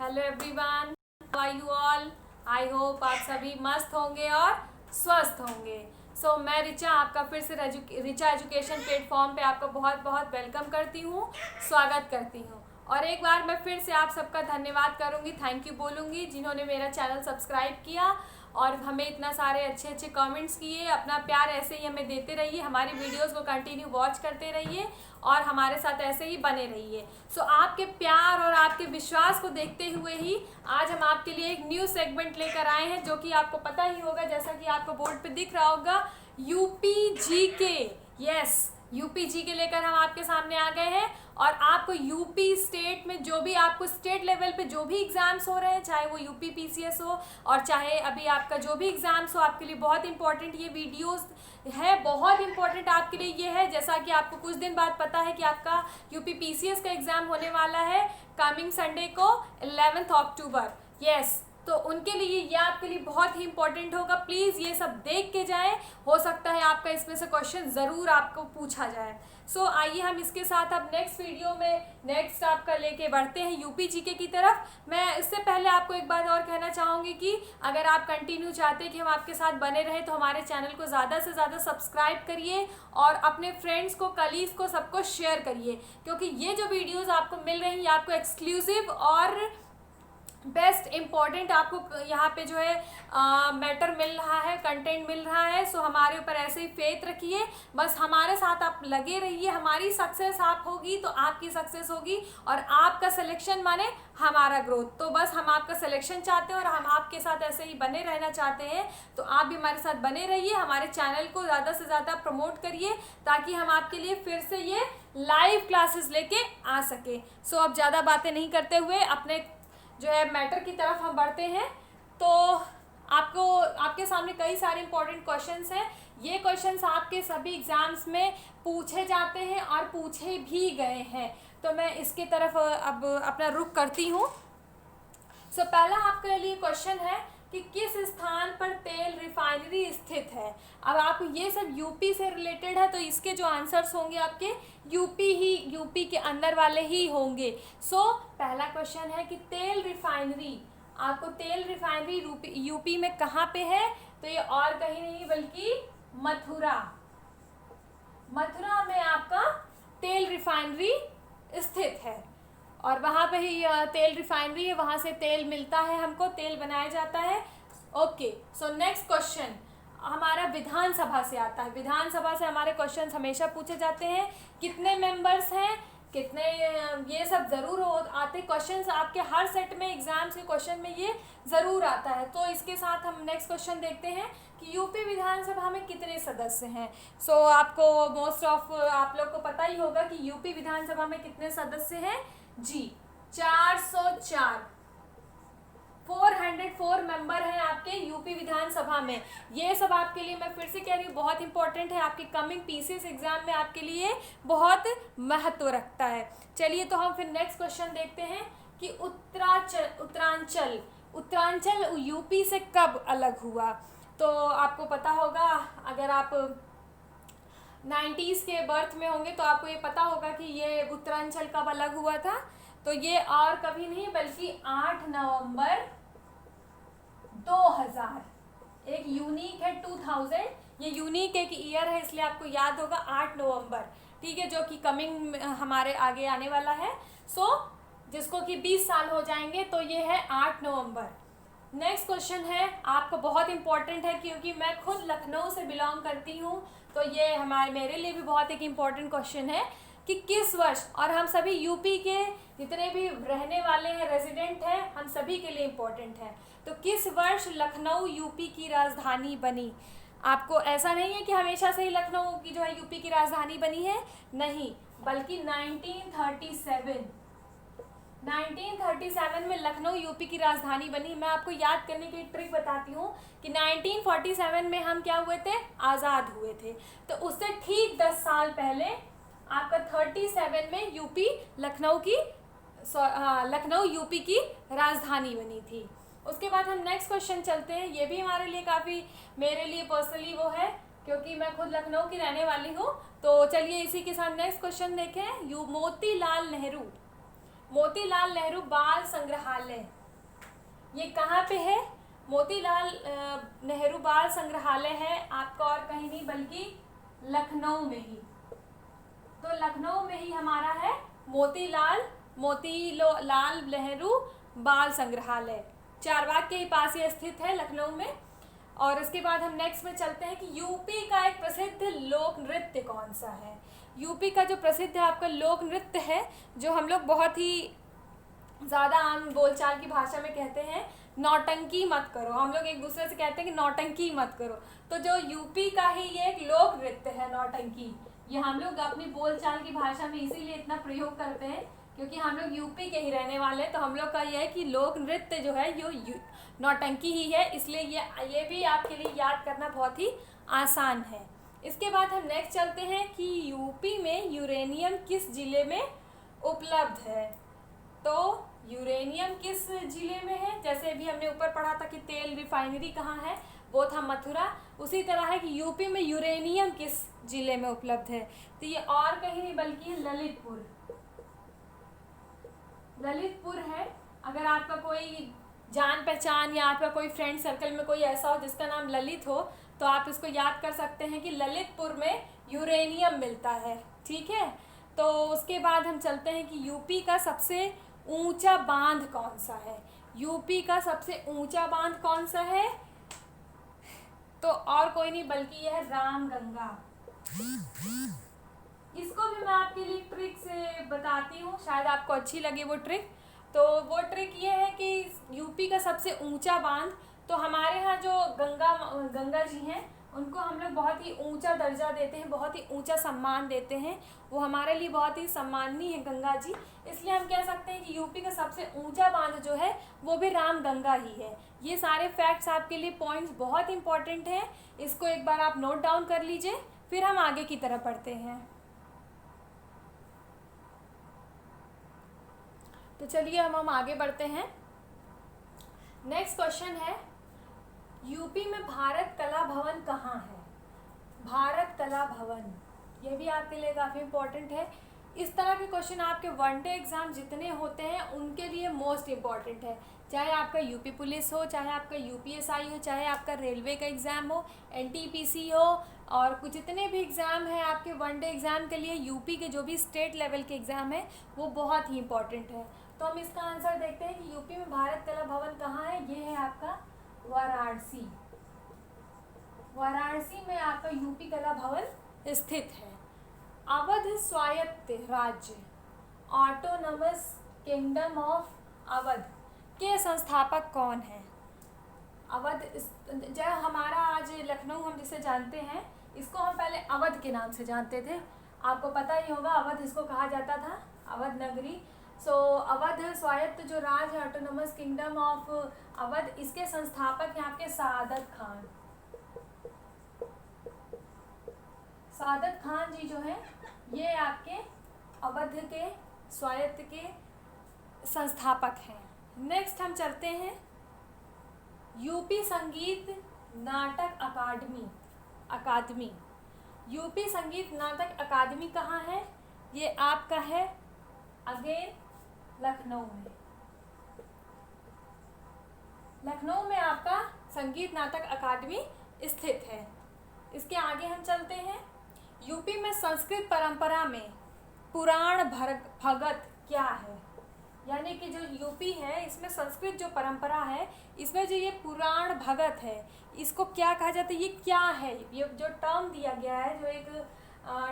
Hello everyone, how are you all. I hope आप सभी मस्त होंगे और स्वस्थ होंगे। सो मैं रिचा आपका फिर से रिचा एजुकेशन प्लेटफॉर्म पे आपका बहुत बहुत वेलकम करती हूँ, स्वागत करती हूँ। और एक बार मैं फिर से आप सबका धन्यवाद करूँगी, थैंक यू बोलूँगी जिन्होंने मेरा चैनल सब्सक्राइब किया और हमें इतना सारे अच्छे अच्छे कमेंट्स किए। अपना प्यार ऐसे ही हमें देते रहिए, हमारी वीडियोस को कंटिन्यू वॉच करते रहिए और हमारे साथ ऐसे ही बने रहिए। सो आपके प्यार और आपके विश्वास को देखते हुए ही आज हम आपके लिए एक न्यू सेगमेंट लेकर आए हैं, जो कि आपको पता ही होगा, जैसा कि आपको बोर्ड पे दिख रहा होगा, UP GK. Yes, UP GK लेकर हम आपके सामने आ गए हैं। और आपको यूपी स्टेट में जो भी आपको स्टेट लेवल पे जो भी एग्जाम्स हो रहे हैं, चाहे वो यूपी पीसीएस हो और चाहे अभी आपका जो भी एग्जाम्स हो, आपके लिए बहुत इंपॉर्टेंट ये वीडियोस है। बहुत इंपॉर्टेंट आपके लिए ये है, जैसा कि आपको कुछ दिन बाद पता है कि आपका यूपी पीसीएस का एग्जाम होने वाला है कमिंग संडे को 11 अक्टूबर। यस, तो उनके लिए ये आपके लिए बहुत ही इंपॉर्टेंट होगा। प्लीज़ ये सब देख के जाएं, हो सकता है आपका इसमें से क्वेश्चन ज़रूर आपको पूछा जाए। सो आइए हम इसके साथ अब नेक्स्ट वीडियो में नेक्स्ट आपका लेके बढ़ते हैं यूपी जीके की तरफ। मैं इससे पहले आपको एक बात और कहना चाहूँगी कि अगर आप कंटिन्यू चाहते हैं कि हम आपके साथ बने रहें तो हमारे चैनल को ज़्यादा से ज़्यादा सब्सक्राइब करिए और अपने फ्रेंड्स को, कलीग्स को, सबको शेयर करिए, क्योंकि ये जो वीडियोज़ आपको मिल रही हैं आपको एक्सक्लूसिव और बेस्ट इम्पॉर्टेंट आपको यहाँ पे जो है मैटर मिल रहा है, कंटेंट मिल रहा है। सो हमारे ऊपर ऐसे ही फेथ रखिए, बस हमारे साथ आप लगे रहिए। हमारी सक्सेस आप होगी तो आपकी सक्सेस होगी और आपका सिलेक्शन माने हमारा ग्रोथ। तो बस हम आपका सिलेक्शन चाहते हैं और हम आपके साथ ऐसे ही बने रहना चाहते हैं। तो आप भी हमारे साथ बने रहिए, हमारे चैनल को ज़्यादा से ज़्यादा प्रमोट करिए ताकि हम आपके लिए फिर से ये लाइव क्लासेस लेके आ सके। सो अब ज़्यादा बातें नहीं करते हुए अपने जो है मैटर की तरफ हम बढ़ते हैं। तो आपके सामने कई सारे इंपॉर्टेंट क्वेश्चंस हैं। ये क्वेश्चंस आपके सभी एग्जाम्स में पूछे जाते हैं और पूछे भी गए हैं। तो मैं इसके तरफ अब अपना रुख करती हूँ। सो पहला आपके लिए क्वेश्चन है कि किस स्थान पर तेल रिफाइनरी स्थित है। अब आप ये सब यूपी से रिलेटेड है तो इसके जो आंसर्स होंगे आपके यूपी के अंदर वाले ही होंगे। सो पहला क्वेश्चन है कि तेल रिफाइनरी, आपको तेल रिफाइनरी यूपी में कहाँ पे है, तो ये और कहीं नहीं बल्कि मथुरा में आपका तेल रिफाइनरी स्थित है और वहाँ पे ही तेल रिफाइनरी है, वहाँ से तेल मिलता है, हमको तेल बनाया जाता है। ओके, सो नेक्स्ट क्वेश्चन हमारा विधानसभा से आता है। विधानसभा से हमारे क्वेश्चंस हमेशा पूछे जाते हैं, कितने मेंबर्स हैं, कितने, ये सब ज़रूर आते क्वेश्चंस आपके हर सेट में, एग्जाम्स के क्वेश्चन में ये ज़रूर आता है। तो इसके साथ हम नेक्स्ट क्वेश्चन देखते हैं कि यूपी विधानसभा में कितने सदस्य हैं। सो आपको मोस्ट ऑफ आप लोग को पता ही होगा कि यूपी विधानसभा में कितने सदस्य हैं जी, 404 404 मेंबर हैं आपके यूपी विधानसभा में। ये सब आपके लिए मैं फिर से कह रही हूँ बहुत इंपॉर्टेंट है, आपके कमिंग पीसीएस एग्जाम में आपके लिए बहुत महत्व रखता है। चलिए तो हम फिर नेक्स्ट क्वेश्चन देखते हैं कि उत्तरांचल यूपी से कब अलग हुआ। तो आपको पता होगा, अगर आप 90s के बर्थ में होंगे तो आपको ये पता होगा कि ये उत्तरांचल कब अलग हुआ था। तो ये और कभी नहीं बल्कि 8 नवंबर 2000। एक यूनिक है 2000, ये यूनिक एक ईयर है इसलिए आपको याद होगा 8 नवंबर, ठीक है, जो कि कमिंग हमारे आगे आने वाला है। सो जिसको कि 20 साल हो जाएंगे, तो ये है 8 नवंबर। नेक्स्ट क्वेश्चन है, आपको बहुत इंपॉर्टेंट है क्योंकि मैं खुद लखनऊ से बिलोंग करती हूँ, तो ये मेरे लिए भी बहुत एक इम्पॉर्टेंट क्वेश्चन है कि किस वर्ष, और हम सभी यूपी के जितने भी रहने वाले हैं, रेजिडेंट हैं, हम सभी के लिए इम्पोर्टेंट है। तो किस वर्ष लखनऊ यूपी की राजधानी बनी। आपको ऐसा नहीं है कि हमेशा से ही लखनऊ की जो है यूपी की राजधानी बनी है, नहीं, बल्कि 1937 में लखनऊ यूपी की राजधानी बनी। मैं आपको याद करने की ट्रिक बताती हूँ कि 1947 में हम क्या हुए थे, आज़ाद हुए थे। तो उससे ठीक 10 साल पहले आपका 37 में लखनऊ यूपी की राजधानी बनी थी। उसके बाद हम नेक्स्ट क्वेश्चन चलते हैं। ये भी हमारे लिए काफ़ी, मेरे लिए पर्सनली वो है क्योंकि मैं खुद लखनऊ की रहने वाली हूँ। तो चलिए इसी के साथ नेक्स्ट क्वेश्चन देखें। मोतीलाल नेहरू बाल संग्रहालय ये कहाँ पे है? मोतीलाल नेहरू बाल संग्रहालय है आपका, और कहीं नहीं बल्कि लखनऊ में ही। तो लखनऊ में ही हमारा है मोतीलाल नेहरू बाल संग्रहालय, चारबाग के ही पास ये स्थित है लखनऊ में। और इसके बाद हम नेक्स्ट में चलते हैं कि यूपी का एक प्रसिद्ध लोक नृत्य कौन सा है। यूपी का जो प्रसिद्ध है आपका लोक नृत्य है, जो हम लोग बहुत ही ज़्यादा आम बोलचाल की भाषा में कहते हैं, नौटंकी मत करो। हम लोग एक दूसरे से कहते हैं कि नौटंकी मत करो। तो जो यूपी का ही ये एक लोक नृत्य है नौटंकी, ये हम लोग अपनी बोलचाल की भाषा में इसीलिए इतना प्रयोग करते हैं क्योंकि हम लोग यूपी के ही रहने वाले हैं। तो हम लोग का ये है कि लोक नृत्य जो है ये नौटंकी ही है, इसलिए ये भी आपके लिए याद करना बहुत ही आसान है। इसके बाद हम नेक्स्ट चलते हैं कि यूपी में यूरेनियम किस जिले में उपलब्ध है। तो यूरेनियम किस जिले में है? जैसे अभी हमने ऊपर पढ़ा था कि तेल रिफाइनरी कहाँ है, वो था मथुरा। उसी तरह है कि यूपी में यूरेनियम किस जिले में उपलब्ध है। तो ये और कहीं नहीं बल्कि ललितपुर, ललितपुर है। अगर आपका कोई जान पहचान या आपका कोई फ्रेंड सर्कल में कोई ऐसा हो जिसका नाम ललित हो, तो आप इसको याद कर सकते हैं कि ललितपुर में यूरेनियम मिलता है। ठीक है। तो उसके बाद हम चलते हैं कि यूपी का सबसे ऊंचा बांध कौन सा है। यूपी का सबसे ऊंचा बांध कौन सा है? तो और कोई नहीं बल्कि यह है रामगंगा। इसको भी मैं आपके लिए ट्रिक से बताती हूँ, शायद आपको अच्छी लगे वो ट्रिक। तो वो ट्रिक ये है कि यूपी का सबसे ऊंचा बांध, तो हमारे यहाँ जो गंगा जी हैं उनको हम लोग बहुत ही ऊंचा दर्जा देते हैं, बहुत ही ऊंचा सम्मान देते हैं। वो हमारे लिए बहुत ही सम्माननीय है गंगा जी, इसलिए हम कह सकते हैं कि यूपी का सबसे ऊंचा बांध जो है वो भी रामगंगा ही है। ये सारे फैक्ट्स आपके लिए पॉइंट्स बहुत इंपॉर्टेंट हैं, इसको एक बार आप नोट डाउन कर लीजिए, फिर हम आगे की तरफ बढ़ते हैं। तो चलिए हम आगे बढ़ते हैं। नेक्स्ट क्वेश्चन है, यूपी में भारत कला भवन कहाँ है? भारत कला भवन, ये भी आपके लिए काफ़ी इम्पोर्टेंट है। इस तरह के क्वेश्चन आपके वनडे एग्ज़ाम जितने होते हैं उनके लिए मोस्ट इम्पॉर्टेंट है, चाहे आपका यूपी पुलिस हो, चाहे आपका यूपीएसआई हो, चाहे आपका रेलवे का एग्ज़ाम हो, एनटीपीसी हो, और कुछ जितने भी एग्ज़ाम हैं आपके वनडे एग्ज़ाम के लिए, यूपी के जो भी स्टेट लेवल के एग्ज़ाम है वो बहुत ही इम्पॉर्टेंट है। तो हम इसका आंसर देखते हैं कि यूपी में भारत कला भवन कहाँ है। ये है आपका वाराणसी। वाराणसी में आपका यूपी कला भवन स्थित है। अवध स्वायत्त राज्य, ऑटोनमस किंगडम ऑफ अवध के संस्थापक कौन है? अवध जो हमारा आज लखनऊ हम जिसे जानते हैं, इसको हम पहले अवध के नाम से जानते थे। आपको पता ही होगा अवध इसको कहा जाता था, अवध नगरी। सो अवध स्वायत्त जो राज्य है, ऑटोनमस किंगडम ऑफ अवध, इसके संस्थापक हैं आपके सादत खान। सादत खान जी जो है ये आपके अवध के स्वायत्त के संस्थापक हैं। नेक्स्ट हम चलते हैं यूपी संगीत नाटक अकादमी। यूपी संगीत नाटक अकादमी कहाँ है? ये आपका है अगेन लखनऊ में। लखनऊ में आपका संगीत नाटक अकादमी स्थित है। इसके आगे हम चलते हैं, यूपी में संस्कृत परंपरा में पुराण भगत क्या है? यानी कि जो यूपी है इसमें संस्कृत जो परंपरा है, इसमें जो ये पुराण भगत है, इसको क्या कहा जाता है? ये क्या है? ये जो टर्म दिया गया है, जो एक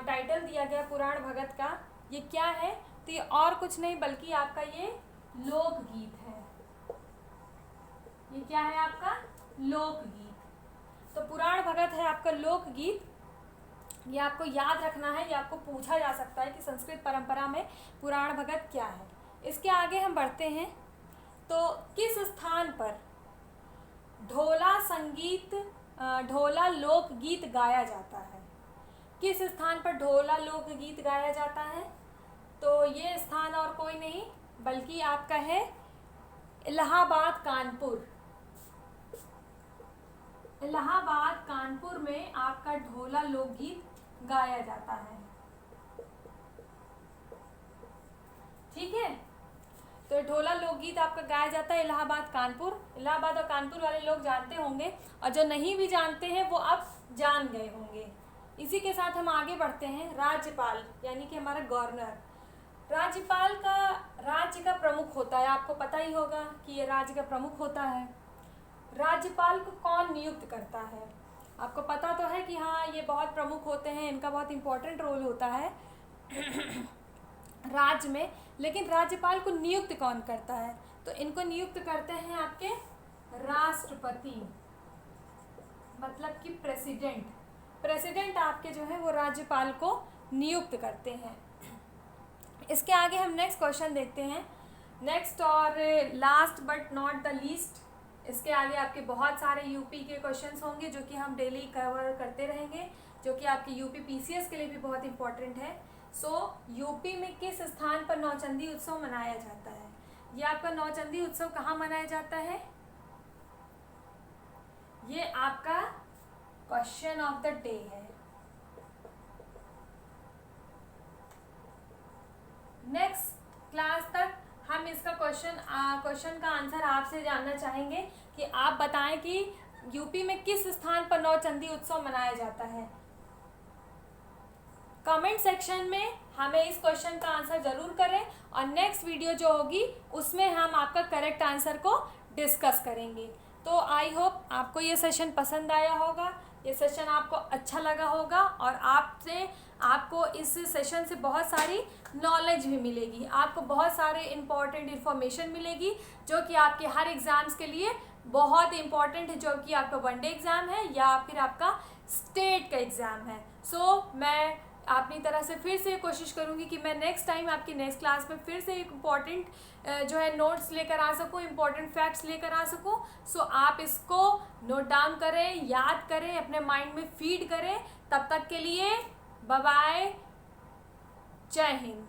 टाइटल दिया गया पुराण भगत का, ये क्या है? तो ये और कुछ नहीं बल्कि आपका ये लोकगीत है। ये क्या है आपका? लोकगीत। तो पुराण भगत है आपका लोकगीत। ये आपको याद रखना है, ये आपको पूछा जा सकता है कि संस्कृत परंपरा में पुराण भगत क्या है। इसके आगे हम बढ़ते हैं, तो किस स्थान पर ढोला लोकगीत गाया जाता है? किस स्थान पर ढोला लोकगीत गाया जाता है? तो ये स्थान और कोई नहीं बल्कि आपका है इलाहाबाद कानपुर। इलाहाबाद कानपुर में आपका ढोला लोकगीत गाया जाता है। ठीक है। तो ढोला लोकगीत आपका गाया जाता है इलाहाबाद कानपुर। इलाहाबाद और कानपुर वाले लोग जानते होंगे, और जो नहीं भी जानते हैं वो अब जान गए होंगे। इसी के साथ हम आगे बढ़ते हैं। राज्यपाल यानी कि हमारा गवर्नर। राज्यपाल का राज्य का प्रमुख होता है, आपको पता ही होगा कि ये राज्य का प्रमुख होता है। राज्यपाल को कौन नियुक्त करता है? आपको पता तो है कि हाँ ये बहुत प्रमुख होते हैं, इनका बहुत इम्पोर्टेंट रोल होता है राज्य में। लेकिन राज्यपाल को नियुक्त कौन करता है? तो इनको नियुक्त करते हैं आपके राष्ट्रपति, मतलब कि प्रेसिडेंट। प्रेसिडेंट आपके जो है वो राज्यपाल को नियुक्त करते हैं। इसके आगे हम नेक्स्ट क्वेश्चन देखते हैं। नेक्स्ट और last but not the least, इसके आगे आपके बहुत सारे यूपी के क्वेश्चंस होंगे जो कि हम डेली कवर करते रहेंगे, जो कि आपके यूपी पीसीएस के लिए भी बहुत इंपॉर्टेंट है। यूपी में किस स्थान पर नौचंदी उत्सव मनाया जाता है? ये आपका नौचंदी उत्सव कहाँ मनाया जाता है? ये आपका क्वेश्चन ऑफ द डे है। नेक्स्ट क्लास तक हम इसका क्वेश्चन का आंसर आपसे जानना चाहेंगे कि आप बताएं कि यूपी में किस स्थान पर नौचंदी उत्सव मनाया जाता है। कमेंट सेक्शन में हमें इस क्वेश्चन का आंसर ज़रूर करें, और नेक्स्ट वीडियो जो होगी उसमें हम आपका करेक्ट आंसर को डिस्कस करेंगे। तो आई होप आपको ये सेशन पसंद आया होगा, ये सेशन आपको अच्छा लगा होगा, और आपको इस सेशन से बहुत सारी नॉलेज भी मिलेगी, आपको बहुत सारे इम्पॉर्टेंट इन्फॉर्मेशन मिलेगी जो कि आपके हर एग्ज़ाम्स के लिए बहुत इम्पॉर्टेंट है, जो कि आपका वनडे एग्ज़ाम है या फिर आपका स्टेट का एग्ज़ाम है। मैं अपनी तरह से फिर से कोशिश करूँगी कि मैं नेक्स्ट टाइम आपकी नेक्स्ट क्लास में फिर से एक इम्पॉर्टेंट जो है नोट्स लेकर आ सकूँ, इम्पॉर्टेंट फैक्ट्स लेकर आ सकूँ। आप इसको नोट डाउन करें, याद करें, अपने माइंड में फीड करें। तब तक के लिए बाय बाय, जय हिंद।